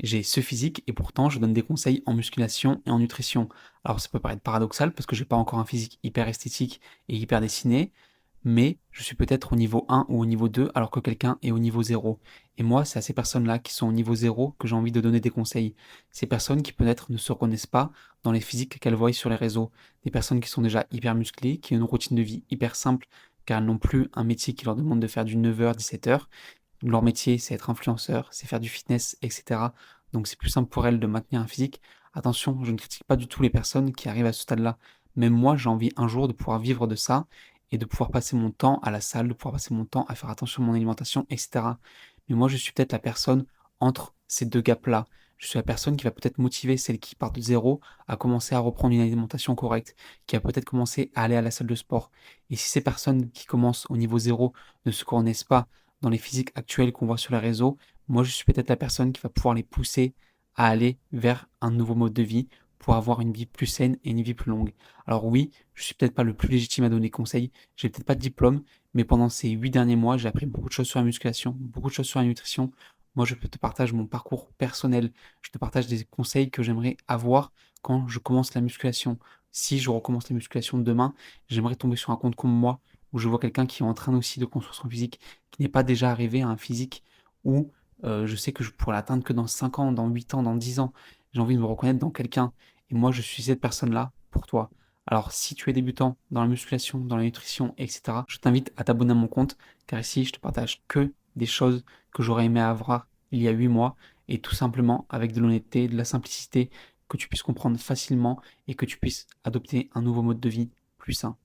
j'ai ce physique et pourtant je donne des conseils en musculation et en nutrition. Alors ça peut paraître paradoxal parce que j'ai pas encore un physique hyper esthétique et hyper dessiné, mais je suis peut-être au niveau 1 ou au niveau 2 alors que quelqu'un est au niveau 0. Et moi, c'est à ces personnes-là qui sont au niveau 0 que j'ai envie de donner des conseils. Ces personnes qui peut-être ne se reconnaissent pas dans les physiques qu'elles voient sur les réseaux. Des personnes qui sont déjà hyper musclées, qui ont une routine de vie hyper simple, car elles n'ont plus un métier qui leur demande de faire du 9h, 17h. Leur métier, c'est être influenceur, c'est faire du fitness, etc. Donc c'est plus simple pour elles de maintenir un physique. Attention, je ne critique pas du tout les personnes qui arrivent à ce stade-là. Même moi, j'ai envie un jour de pouvoir vivre de ça et de pouvoir passer mon temps à la salle, de pouvoir passer mon temps à faire attention à mon alimentation, etc. Mais moi, je suis peut-être la personne entre ces deux gaps-là. Je suis la personne qui va peut-être motiver celle qui part de zéro à commencer à reprendre une alimentation correcte, qui va peut-être commencer à aller à la salle de sport. Et si ces personnes qui commencent au niveau zéro ne se connaissent pas dans les physiques actuels qu'on voit sur les réseaux, moi je suis peut-être la personne qui va pouvoir les pousser à aller vers un nouveau mode de vie pour avoir une vie plus saine et une vie plus longue. Alors oui, je suis peut-être pas le plus légitime à donner conseil, j'ai peut-être pas de diplôme, mais pendant ces 8 derniers mois, j'ai appris beaucoup de choses sur la musculation, beaucoup de choses sur la nutrition. Moi, je te partage mon parcours personnel, je te partage des conseils que j'aimerais avoir quand je commence la musculation. Si je recommence la musculation demain, j'aimerais tomber sur un compte comme moi, où je vois quelqu'un qui est en train aussi de construire son physique, qui n'est pas déjà arrivé à un physique où je sais que je pourrais l'atteindre que dans 5 ans, dans 8 ans, dans 10 ans. J'ai envie de me reconnaître dans quelqu'un. Et moi, je suis cette personne-là pour toi. Alors, si tu es débutant dans la musculation, dans la nutrition, etc., je t'invite à t'abonner à mon compte, car ici, je te partage que des choses que j'aurais aimé avoir il y a 8 mois, et tout simplement avec de l'honnêteté, de la simplicité, que tu puisses comprendre facilement et que tu puisses adopter un nouveau mode de vie plus sain.